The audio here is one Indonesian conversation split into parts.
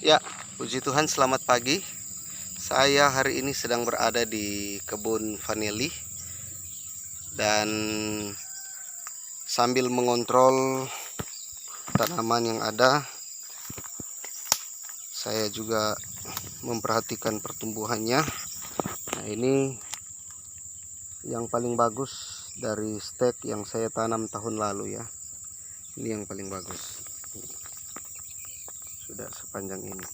Ya, puji Tuhan, selamat pagi. Saya hari ini sedang berada di kebun vanili dan sambil mengontrol tanaman yang ada, saya juga memperhatikan pertumbuhannya. Nah, ini yang paling bagus dari stek yang saya tanam tahun lalu ya. Ini yang paling bagus. Sudah sepanjang ini.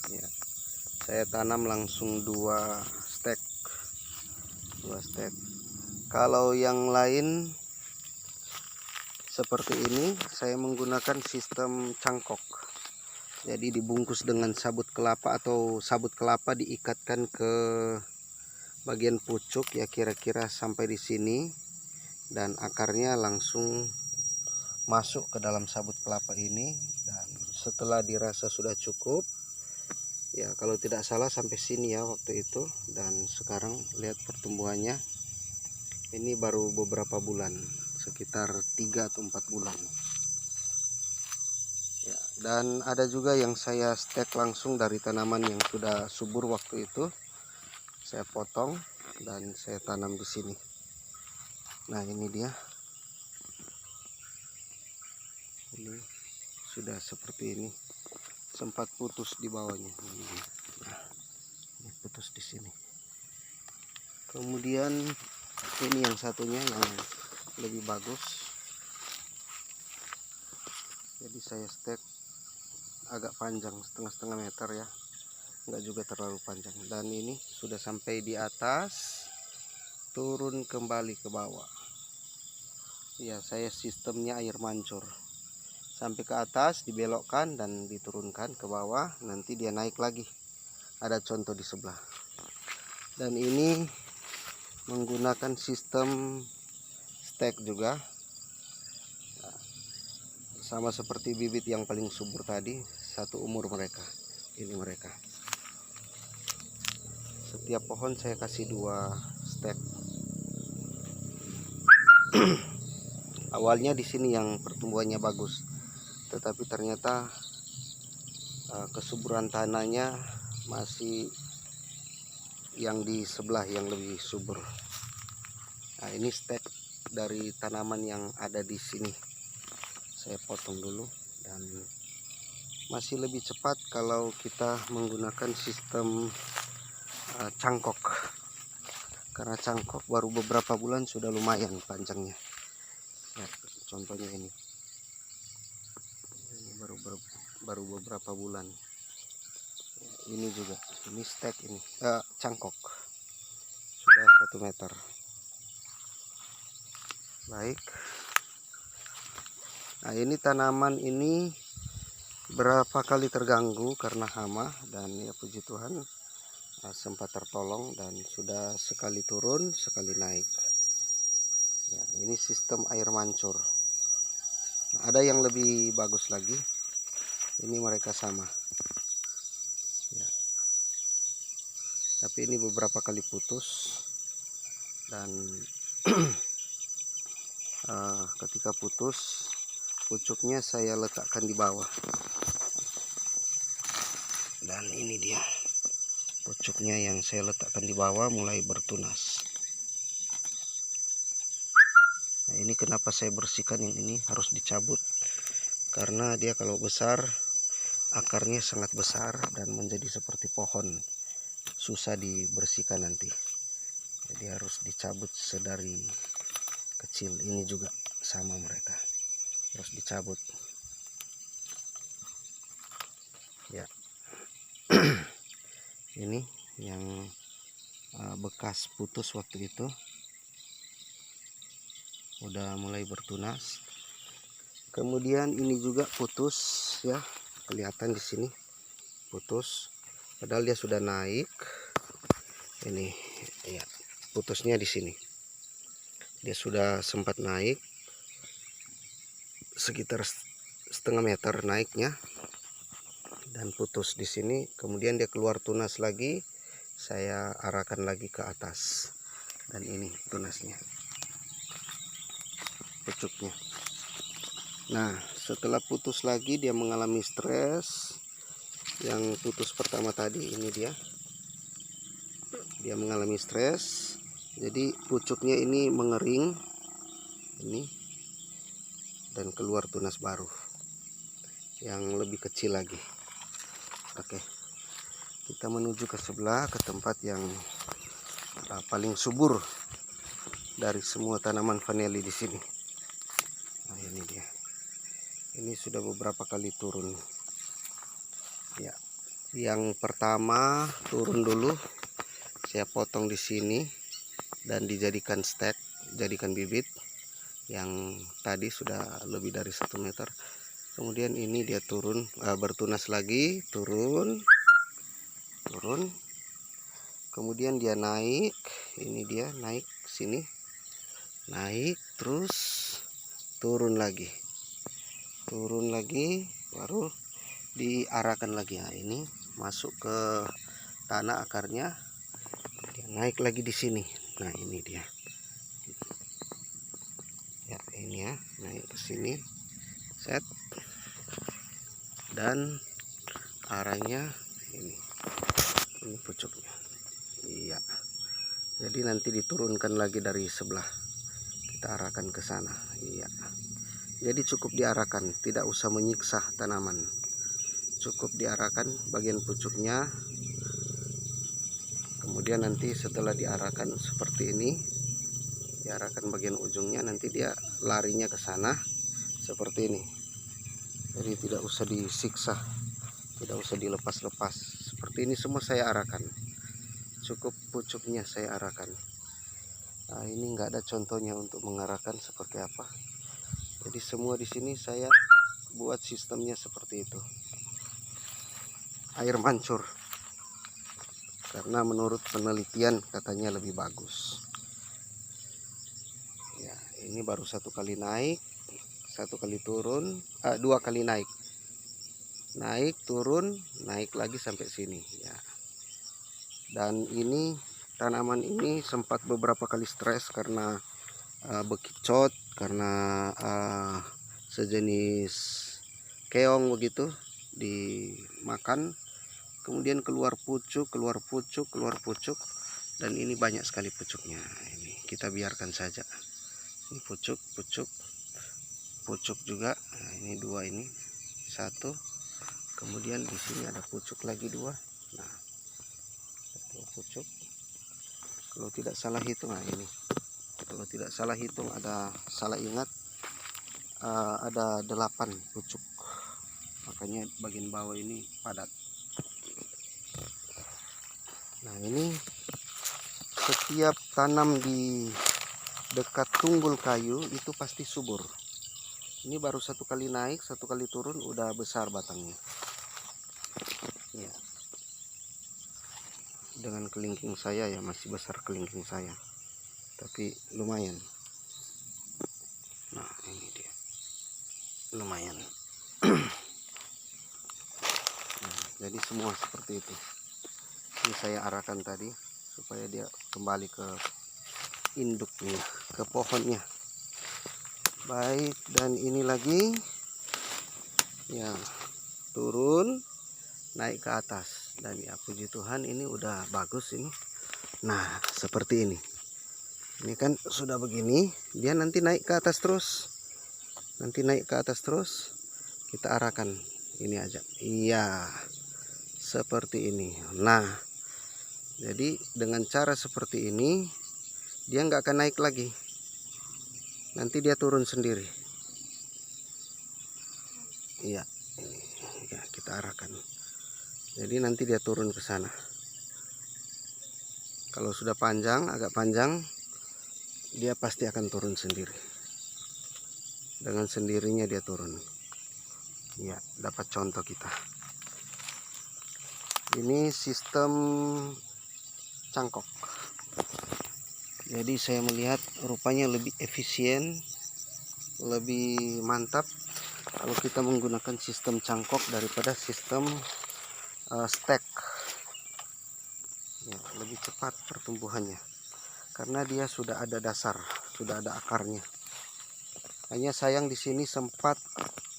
Ya, saya tanam langsung dua stek. Kalau yang lain seperti ini, saya menggunakan sistem cangkok. Jadi dibungkus dengan sabut kelapa atau sabut kelapa diikatkan ke bagian pucuk ya, kira-kira sampai di sini, dan akarnya langsung masuk ke dalam sabut kelapa ini. Dan setelah dirasa sudah cukup ya, kalau tidak salah sampai sini ya waktu itu, dan sekarang lihat pertumbuhannya. Ini baru beberapa bulan, sekitar 3 atau 4 bulan ya. Dan ada juga yang saya stek langsung dari tanaman yang sudah subur waktu itu, saya potong dan saya tanam di sini. Nah, ini dia, ini sudah seperti ini. Sempat putus di bawahnya. Nah, ini putus di sini. Kemudian ini yang satunya yang lebih bagus. Jadi saya stek agak panjang, setengah meter ya, enggak juga terlalu panjang. Dan ini sudah sampai di atas, turun kembali ke bawah ya. Saya sistemnya air mancur, sampai ke atas dibelokkan dan diturunkan ke bawah, nanti dia naik lagi. Ada contoh di sebelah. Dan ini menggunakan sistem stek juga, sama seperti bibit yang paling subur tadi, satu umur mereka. Ini mereka, setiap pohon saya kasih 2 stek. Awalnya di sini yang pertumbuhannya bagus, tetapi ternyata kesuburan tanahnya masih yang di sebelah yang lebih subur. Nah, ini stek dari tanaman yang ada di sini. Saya potong dulu, dan masih lebih cepat kalau kita menggunakan sistem cangkok. Karena cangkok baru beberapa bulan sudah lumayan panjangnya. Ya, contohnya ini baru beberapa bulan. Ini juga, ini stek, ini cangkok sudah 1 meter. Baik. Nah, ini tanaman ini berapa kali terganggu karena hama, dan ya puji Tuhan sempat tertolong dan sudah sekali turun sekali naik ya. Ini sistem air mancur. Nah, ada yang lebih bagus lagi, ini mereka sama ya, tapi ini beberapa kali putus. Dan ketika putus, pucuknya saya letakkan di bawah, dan ini dia pucuknya yang saya letakkan di bawah mulai bertunas. Nah, ini kenapa saya bersihkan yang ini, harus dicabut karena dia kalau besar akarnya sangat besar dan menjadi seperti pohon, susah dibersihkan nanti. Jadi harus dicabut sedari kecil. Ini juga sama, mereka harus dicabut ya. Ini yang bekas putus waktu itu udah mulai bertunas. Kemudian ini juga putus ya, kelihatan di sini putus, padahal dia sudah naik. Ini ya, putusnya di sini. Dia sudah sempat naik sekitar setengah meter naiknya, dan putus di sini. Kemudian dia keluar tunas lagi, saya arahkan lagi ke atas, dan ini tunasnya, pucuknya. Nah, setelah putus lagi dia mengalami stres. Yang putus pertama tadi ini dia mengalami stres, jadi pucuknya ini mengering ini dan keluar tunas baru yang lebih kecil lagi. Oke, kita menuju ke sebelah, ke tempat yang paling subur dari semua tanaman vanili di sini. Nah, ini dia. Ini sudah beberapa kali turun. Ya, yang pertama turun dulu, saya potong di sini dan dijadikan stek, jadikan bibit. Yang tadi sudah lebih dari 1 meter. Kemudian ini dia turun, bertunas lagi, turun. Kemudian dia naik, ini dia naik sini, naik terus turun lagi, baru diarahkan lagi. Nah, ini masuk ke tanah akarnya, dia naik lagi di sini. Nah, ini dia. Ya, ini ya, naik ke sini, set, dan arahnya ini pucuknya. Iya. Jadi nanti diturunkan lagi dari sebelah, kita arahkan ke sana. Iya. Jadi cukup diarahkan, tidak usah menyiksa tanaman. Cukup diarahkan bagian pucuknya. Kemudian nanti setelah diarahkan seperti ini, diarahkan bagian ujungnya, nanti dia larinya ke sana seperti ini. Jadi tidak usah disiksa, tidak usah dilepas-lepas. Seperti ini semua saya arahkan. Cukup pucuknya saya arahkan. Nah, ini nggak ada contohnya untuk mengarahkan seperti apa. Jadi semua di sini saya buat sistemnya seperti itu. Air mancur. Karena menurut penelitian katanya lebih bagus. Ya, ini baru 1 kali naik, 1 kali turun, 2 kali naik. Naik, turun, naik lagi sampai sini ya. Dan ini tanaman ini sempat beberapa kali stres karena bekicot, karena sejenis keong begitu dimakan. Kemudian keluar pucuk, dan ini banyak sekali pucuknya. Ini kita biarkan saja. Ini pucuk juga. Nah, ini 2, ini 1. Kemudian di sini ada pucuk lagi 2. Nah, 2 pucuk. Kalau tidak salah hitung, nah ini. Kalau tidak salah hitung, salah ingat, ada 8 pucuk. Makanya bagian bawah ini padat. Nah, ini setiap tanam di dekat tunggul kayu itu pasti subur. Ini baru 1 kali naik, 1 kali turun udah besar batangnya. Ya. Dengan kelingking saya ya, masih besar kelingking saya. Tapi lumayan. Nah, ini dia. Lumayan. Nah, jadi semua seperti itu. Ini saya arahkan tadi supaya dia kembali ke induknya, ke pohonnya. Baik, dan ini lagi ya, turun naik ke atas, dan ya puji Tuhan ini udah bagus ini. Nah, seperti ini. Ini kan sudah begini, dia nanti naik ke atas terus. Kita arahkan ini aja. Iya. Seperti ini. Nah, jadi dengan cara seperti ini dia nggak akan naik lagi, nanti dia turun sendiri. Iya, ini ya, kita arahkan. Jadi nanti dia turun ke sana. Kalau sudah panjang, agak panjang, dia pasti akan turun sendiri. Dengan sendirinya dia turun. Ya, dapat contoh kita. Ini sistem cangkok. Jadi saya melihat rupanya lebih efisien, lebih mantap kalau kita menggunakan sistem cangkok daripada sistem stek. Ya, lebih cepat pertumbuhannya karena dia sudah ada dasar, sudah ada akarnya. Hanya sayang di sini sempat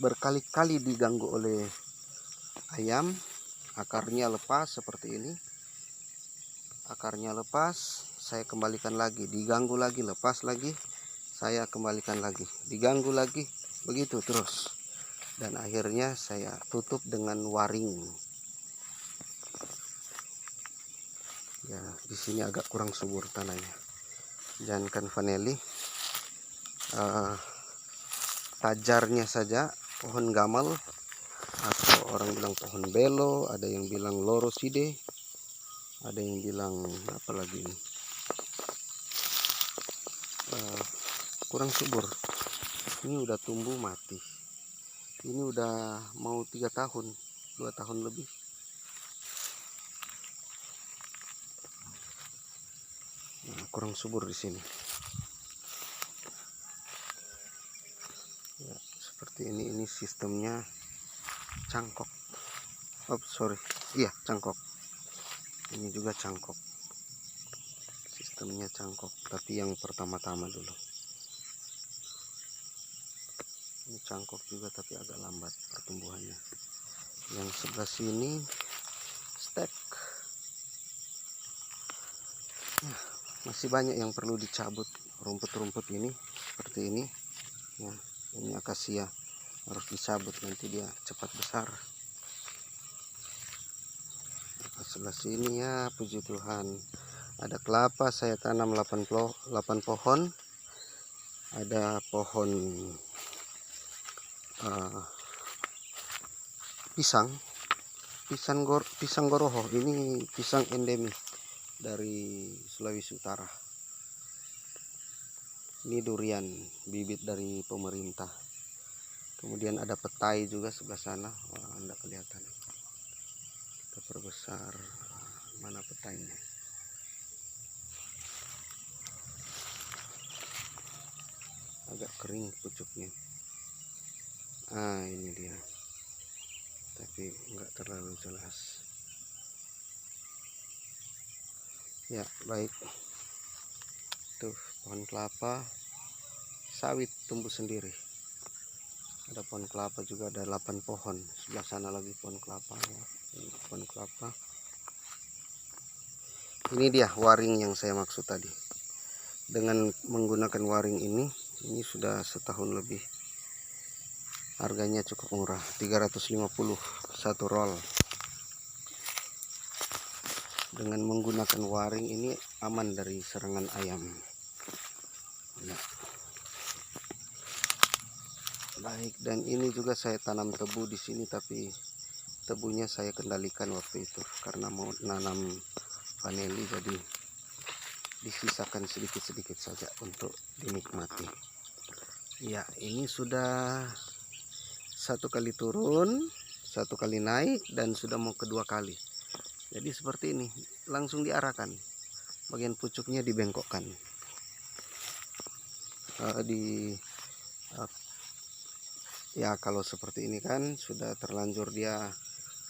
berkali-kali diganggu oleh ayam, akarnya lepas seperti ini. Akarnya lepas, saya kembalikan lagi, diganggu lagi, lepas lagi, saya kembalikan lagi, diganggu lagi, begitu terus. Dan akhirnya saya tutup dengan waring. Ya, di sini agak kurang subur tanahnya. Jangankan vanili, tajarnya saja pohon gamal, atau orang bilang pohon belo, ada yang bilang loroside, ada yang bilang apa lagi ini, kurang subur. Ini udah tumbuh mati. Ini udah mau 3 tahun, 2 tahun lebih. Nah, kurang subur di sini. Ya, seperti ini. Ini sistemnya cangkok. Oh, sorry. Iya, cangkok. Ini juga cangkok. Sistemnya cangkok, tapi yang pertama-tama dulu. Ini cangkok juga tapi agak lambat pertumbuhannya. Yang sebelah sini stek. Nah, masih banyak yang perlu dicabut. Rumput-rumput ini seperti ini. Nah, ini akasia harus dicabut, nanti dia cepat besar. Nah, sebelah sini ya puji Tuhan ada kelapa, saya tanam 8 pohon. Ada pohon pisang goroho. Ini pisang endemi dari Sulawesi Utara. Ini durian bibit dari pemerintah. Kemudian ada petai juga sebelah sana. Wah, anda kelihatan. Kita perbesar. Mana petainya? Agak kering pucuknya. Ah, ini dia. Tapi enggak terlalu jelas. Ya, baik. Tuh, pohon kelapa sawit tumbuh sendiri. Ada pohon kelapa juga, ada 8 pohon. Sebelah sana lagi pohon kelapa ya. Ini pohon kelapa. Ini dia waring yang saya maksud tadi. Dengan menggunakan waring ini sudah setahun lebih. Harganya cukup murah, 350 satu roll. Dengan menggunakan waring ini aman dari serangan ayam. Nah, baik, dan ini juga saya tanam tebu di sini, tapi tebunya saya kendalikan waktu itu karena mau nanam vanili, jadi disisakan sedikit-sedikit saja untuk dinikmati. Ya, ini sudah 1 kali turun, 1 kali naik, dan sudah mau kedua kali. Jadi seperti ini, langsung diarahkan. Bagian pucuknya dibengkokkan. Ya, kalau seperti ini kan sudah terlanjur dia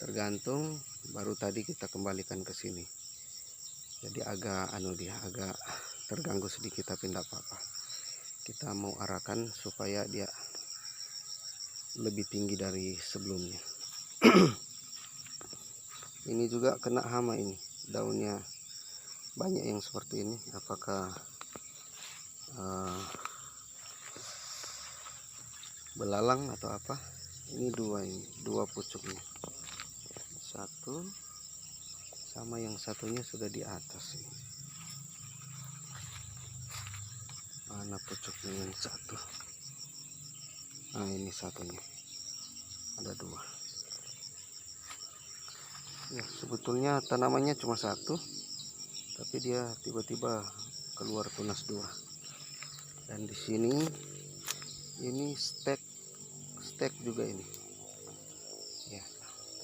tergantung, baru tadi kita kembalikan ke sini. Jadi agak agak terganggu sedikit, tapi tidak apa-apa. Kita mau arahkan supaya dia lebih tinggi dari sebelumnya. Ini juga kena hama, ini daunnya banyak yang seperti ini. Apakah belalang atau apa? Ini dua pucuknya. Satu sama yang satunya sudah di atas ini. Mana pucuknya yang satu? Nah, ini satunya. Ada 2. Ya, sebetulnya tanamannya cuma 1, tapi dia tiba-tiba keluar tunas 2. Dan di sini ini stek juga ini. Ya,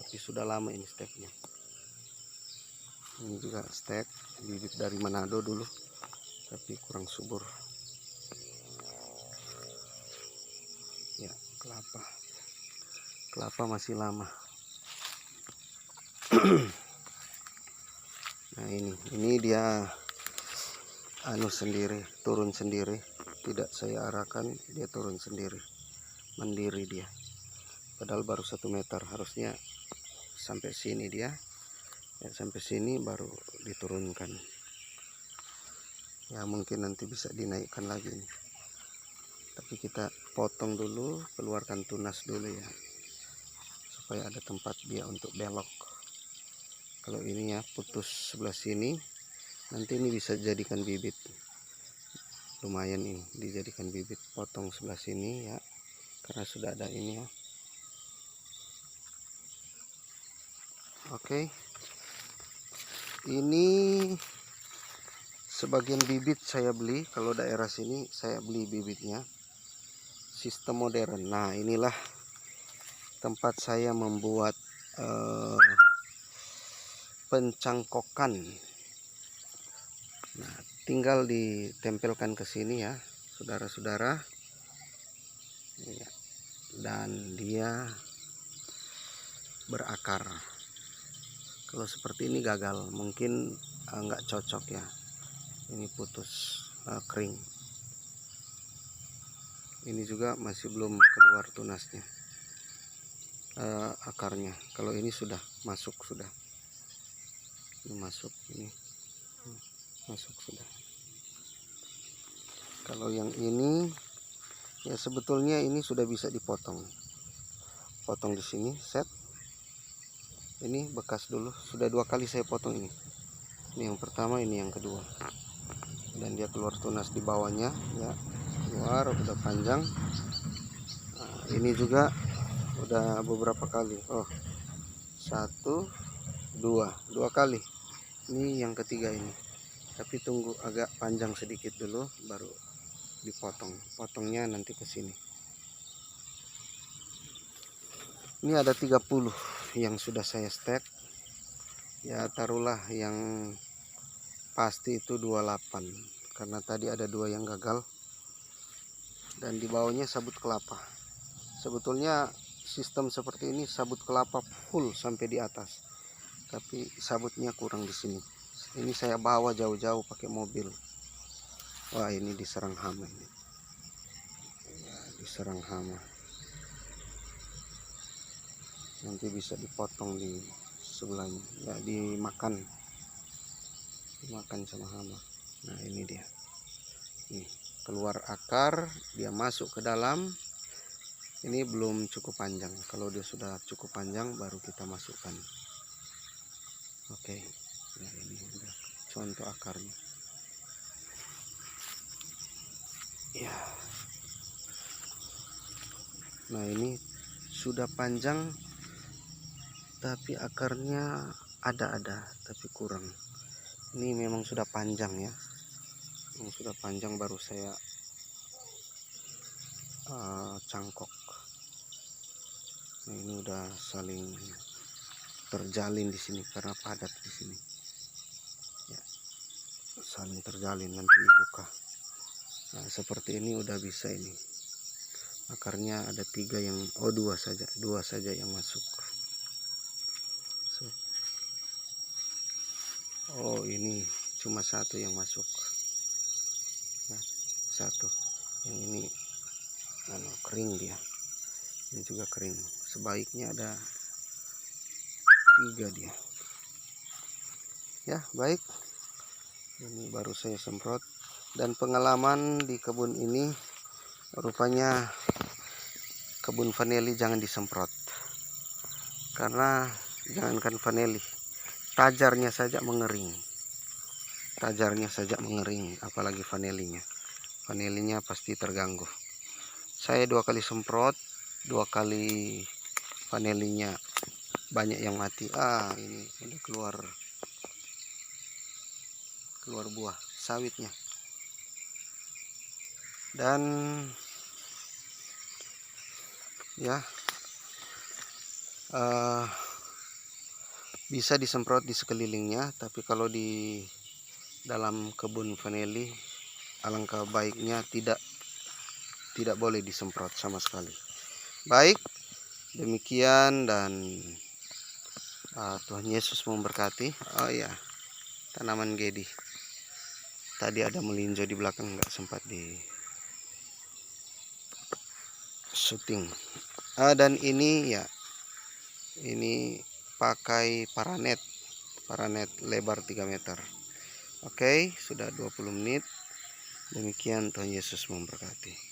tapi sudah lama ini steknya. Ini juga stek bibit dari Manado dulu, tapi kurang subur. Ya, kelapa masih lama. Nah, ini dia sendiri, turun sendiri, tidak saya arahkan, dia turun sendiri, mandiri dia. padahal baru 1 meter, harusnya sampai sini dia ya, sampai sini baru diturunkan ya. Mungkin nanti bisa dinaikkan lagi nih, tapi kita potong dulu, keluarkan tunas dulu ya, supaya ada tempat dia untuk belok. Kalau ini ya putus sebelah sini, nanti ini bisa jadikan bibit, lumayan ini dijadikan bibit. Potong sebelah sini ya, karena sudah ada ini ya. Oke, ini sebagian bibit saya beli. Kalau daerah sini saya beli bibitnya, sistem modern. Nah, inilah tempat saya membuat pencangkokan. Nah, tinggal ditempelkan ke sini ya, saudara-saudara. Dan dia berakar. Kalau seperti ini gagal, mungkin nggak cocok ya. Ini putus, kering. Ini juga masih belum keluar tunasnya, akarnya. Kalau ini sudah masuk, sudah. Ini masuk, ini masuk sudah. Kalau yang ini ya sebetulnya ini sudah bisa dipotong. Potong di sini, set. Ini bekas dulu, sudah 2 kali saya potong ini. Ini yang pertama, ini yang kedua. Dan dia keluar tunas di bawahnya ya, keluar udah panjang. Nah, ini juga udah beberapa kali. Oh, 1 2 kali. Ini yang ketiga ini, tapi tunggu agak panjang sedikit dulu baru dipotong. Potongnya nanti ke sini. Ini ada 30 yang sudah saya stek ya, taruhlah yang pasti itu 28, karena tadi ada 2 yang gagal. Dan di bawahnya sabut kelapa. Sebetulnya sistem seperti ini sabut kelapa full sampai di atas, tapi sabutnya kurang di sini. Ini saya bawa jauh-jauh pakai mobil. Wah, ini diserang hama ini ya, diserang hama. Nanti bisa dipotong di sebelahnya ya, dimakan sama hama. Nah, ini dia, nih keluar akar, dia masuk ke dalam. Ini belum cukup panjang, kalau dia sudah cukup panjang baru kita masukkan. Oke, ya ini udah contoh akarnya ya. Nah, ini sudah panjang tapi akarnya ada tapi kurang. Ini memang sudah panjang ya, memang sudah panjang, baru saya cangkok. Nah, ini udah saling terjalin di sini karena padat di sini ya, saling terjalin. Nanti dibuka. Nah, seperti ini udah bisa. Ini akarnya ada 3 yang, oh 2 saja yang masuk. Oh, ini cuma 1 yang masuk ya, 1. Yang ini kering dia, ini juga kering. Sebaiknya ada 3 dia ya. Baik, ini baru saya semprot. Dan pengalaman di kebun ini, rupanya kebun vanili jangan disemprot, karena jangankan vanili, tajarnya saja mengering. Apalagi vanilinya pasti terganggu. Saya 2 kali semprot, 2 kali vanilinya banyak yang mati. Ini udah keluar buah sawitnya. Dan ya, bisa disemprot di sekelilingnya, tapi kalau di dalam kebun vanili alangkah baiknya tidak boleh disemprot sama sekali. Baik, demikian, dan Tuhan Yesus memberkati. Oh ya, tanaman gedi tadi ada melinjo di belakang, nggak sempat syuting. Dan ini ya, ini pakai paranet lebar 3 meter. Oke, sudah 20 menit. Demikian, Tuhan Yesus memberkati.